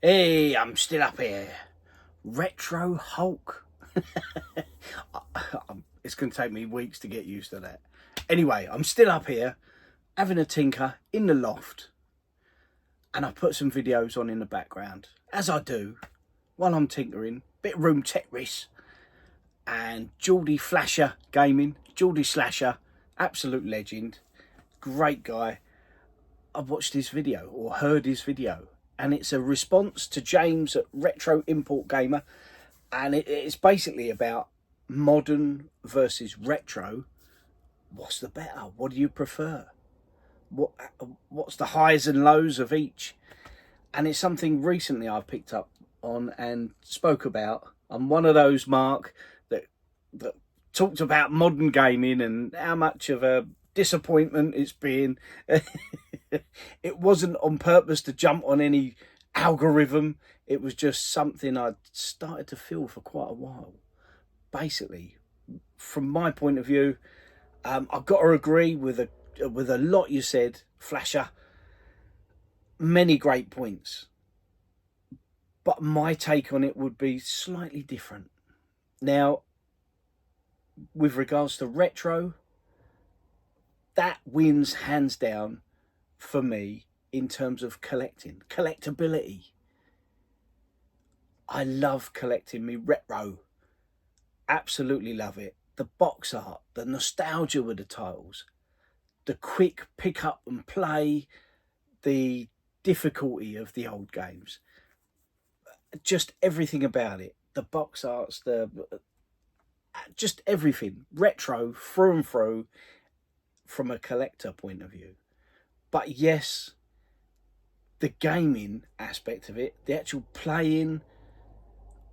Hey, I'm still up here. Retro Hulk. It's going to take me weeks to get used to that. Anyway, I'm still up here having a tinker in the loft. And I put some videos on in the background, as I do, while I'm tinkering. Bit of room Tetris. And Geordie Flasher Gaming. Geordie Slasher, absolute legend. Great guy. I watched his video, or heard his video. And it's a response to James at Retro Import Gamer. And it's basically about modern versus retro. What's the better? What do you prefer? What's the highs and lows of each? And it's something recently I've picked up on and spoke about. I'm one of those, Mark, that talked about modern gaming and how much of a disappointment it's been. It wasn't on purpose to jump on any algorithm. It was just something I'd started to feel for quite a while. Basically, from my point of view, I've got to agree with a lot you said, Flasher. Many great points, but my take on it would be slightly different. Now, with regards to retro, that wins hands down for me in terms of collectability. I love collecting me retro. Absolutely love it. The box art, the nostalgia with the titles, the quick pick up and play, the difficulty of the old games, just everything about it. The box arts, just everything retro through and through from a collector point of view. But yes, the gaming aspect of it, the actual playing,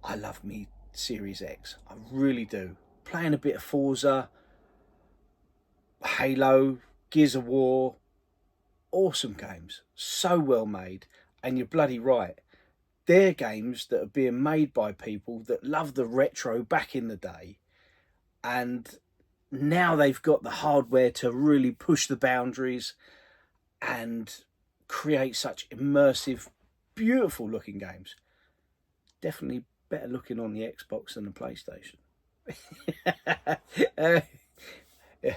I love me Series X. I really do. Playing a bit of Forza, Halo, Gears of War, awesome games. So well made. And you're bloody right. They're games that are being made by people that love the retro back in the day. And now they've got the hardware to really push the boundaries and create such immersive, beautiful looking games. Definitely better looking on the Xbox than the PlayStation. Yeah.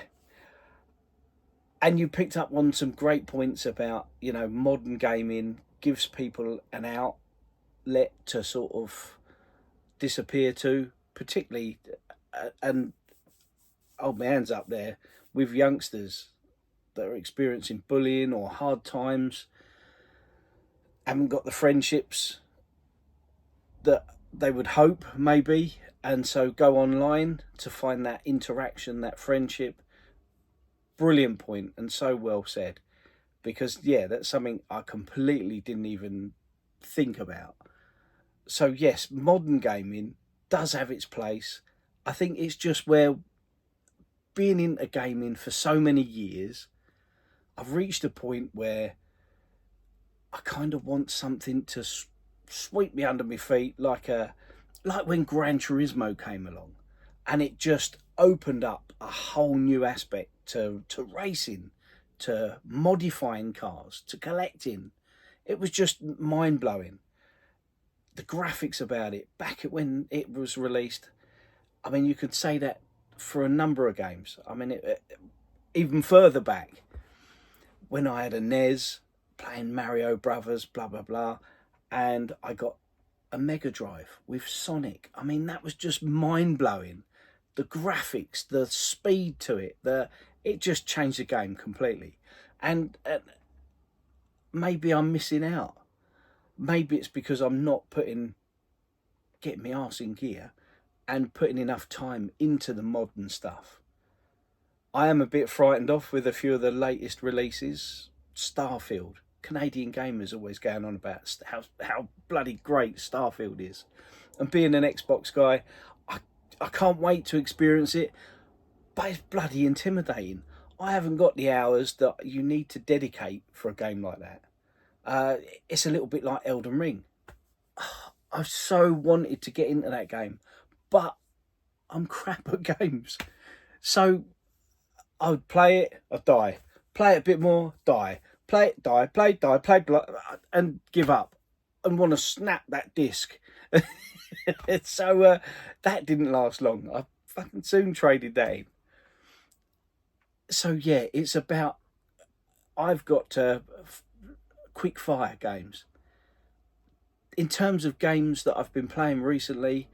And you picked up on some great points about, modern gaming gives people an outlet to sort of disappear to, particularly, and hold my hands up there, with youngsters that are experiencing bullying or hard times, haven't got the friendships that they would hope maybe, and so go online to find that interaction, that friendship. Brilliant point, and so well said, because that's something I completely didn't even think about. So yes, modern gaming does have its place. I think it's just where, being into gaming for so many years, I've reached a point where I kind of want something to sweep me under my feet, like when Gran Turismo came along, and it just opened up a whole new aspect to racing, to modifying cars, to collecting. It was just mind blowing. The graphics about it back when it was released. I mean, you could say that for a number of games. I mean, even further back, when I had a NES, playing Mario Brothers, blah, blah, blah, and I got a Mega Drive with Sonic. I mean, that was just mind-blowing. The graphics, the speed to it, it just changed the game completely. And maybe I'm missing out. Maybe it's because I'm not getting my arse in gear and putting enough time into the modern stuff. I am a bit frightened off with a few of the latest releases. Starfield. Canadian gamers always going on about how bloody great Starfield is. And being an Xbox guy, I can't wait to experience it, but it's bloody intimidating. I haven't got the hours that you need to dedicate for a game like that. It's a little bit like Elden Ring. I've so wanted to get into that game, but I'm crap at games. So I would play it, I'd die. Play it a bit more, die. Play it, die, play, die, play, and give up. and want to snap that disc. So that didn't last long. I fucking soon traded that in. So yeah, it's about, I've got quick fire games. In terms of games that I've been playing recently,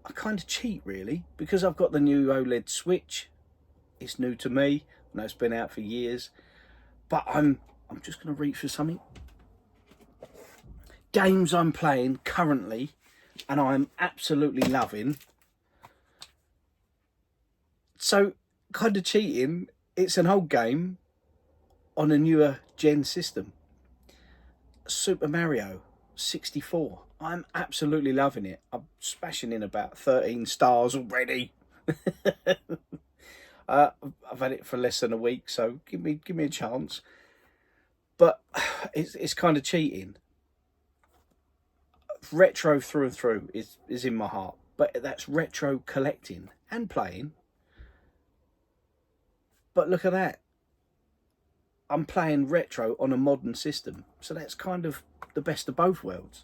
I kind of cheat really, because I've got the new OLED Switch. It's new to me. I know it's been out for years, but I'm just going to reach for something. Games I'm playing currently and I'm absolutely loving. So kind of cheating. It's an old game on a newer gen system. Super Mario 64. I'm absolutely loving it. I'm smashing in about 13 stars already. I've had it for less than a week, so give me a chance. But it's kind of cheating. Retro through and through is in my heart, but that's retro collecting and playing. But look at that. I'm playing retro on a modern system, so that's kind of the best of both worlds.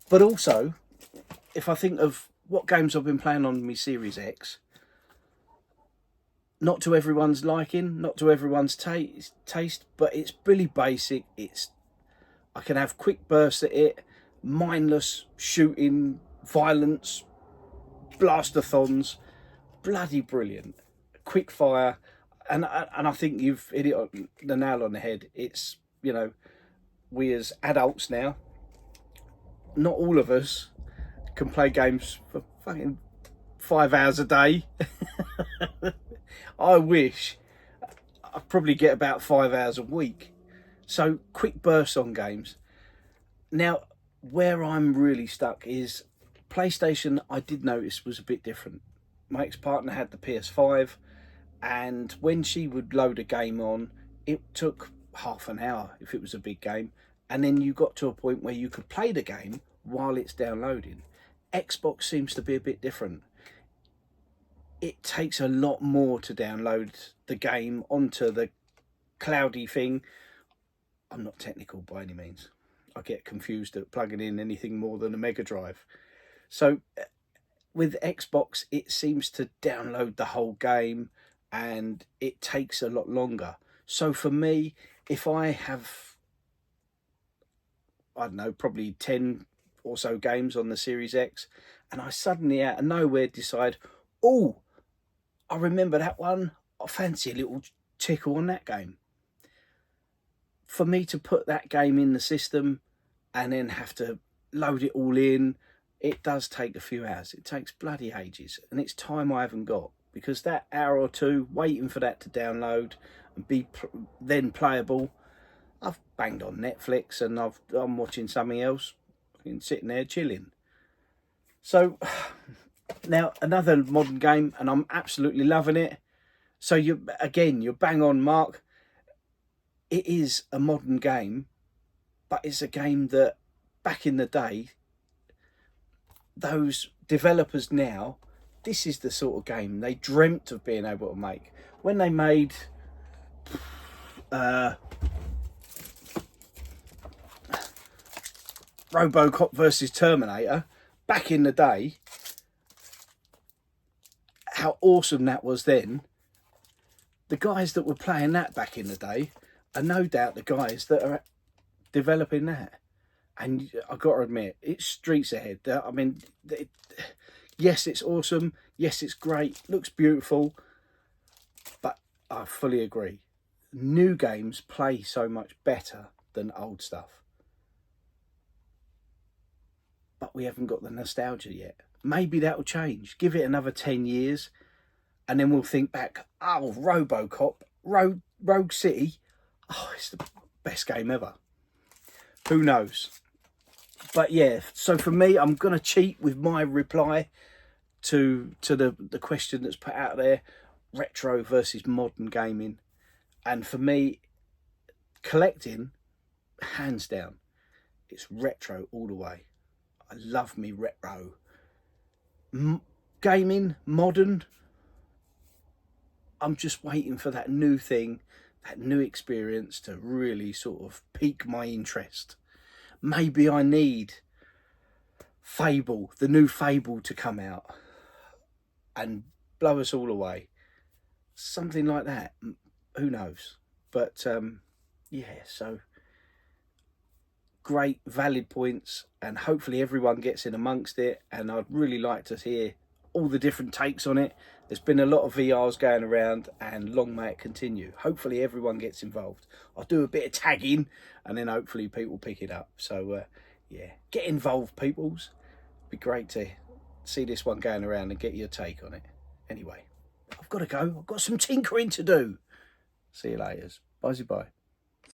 But also, if I think of what games I've been playing on my Series X, not to everyone's liking, not to everyone's taste, but it's really basic. I can have quick bursts at it, mindless shooting, violence, blastathons, bloody brilliant, quick fire. And I think you've hit it on the nail on the head. It's, you know, we as adults now, not all of us can play games for fucking 5 hours a day. I wish. I'd probably get about 5 hours a week. So quick bursts on games. Now, where I'm really stuck is PlayStation. I did notice was a bit different. My ex-partner had the PS5, and when she would load a game on, it took half an hour if it was a big game, and then you got to a point where you could play the game while it's downloading. Xbox seems to be a bit different. It takes a lot more to download the game onto the cloudy thing. I'm not technical by any means. I get confused at plugging in anything more than a Mega Drive. So with Xbox, it seems to download the whole game and it takes a lot longer. So for me, if I have, I don't know, probably 10 or so games on the Series X, and I suddenly out of nowhere decide, oh, I remember that one, I fancy a little tickle on that game. For me to put that game in the system and then have to load it all in, it does take a few hours. It takes bloody ages, and it's time I haven't got, because that hour or two waiting for that to download and be then playable, I've banged on Netflix and I'm watching something else and sitting there chilling. So now another modern game, and I'm absolutely loving it. So you're bang on, Mark. It is a modern game, but it's a game that back in the day, those developers now, this is the sort of game they dreamt of being able to make. When they made RoboCop versus Terminator back in the day, how awesome that was then. The guys that were playing that back in the day are no doubt the guys that are developing that. And I've got to admit, it's streets ahead. I mean, yes, it's awesome. Yes, it's great. Looks beautiful. But I fully agree. New games play so much better than old stuff. But we haven't got the nostalgia yet. Maybe that'll change. Give it another 10 years and then we'll think back, oh, RoboCop, Rogue City, oh, it's the best game ever. Who knows? But yeah, so for me, I'm going to cheat with my reply to the question that's put out there, retro versus modern gaming. And for me, collecting, hands down, it's retro all the way. I love me retro. Gaming, modern, I'm just waiting for that new thing, that new experience to really sort of pique my interest. maybe I need Fable, the new Fable, to come out and blow us all away. Something like that. Who knows? But yeah, so great, valid points, and hopefully everyone gets in amongst it. And I'd really like to hear all the different takes on it. There's been a lot of VRs going around, and long may it continue. Hopefully everyone gets involved. I'll do a bit of tagging, and then hopefully people pick it up. So yeah, get involved, peoples. It'd be great to see this one going around and get your take on it. Anyway, I've got to go. I've got some tinkering to do. See you later. Bye-bye.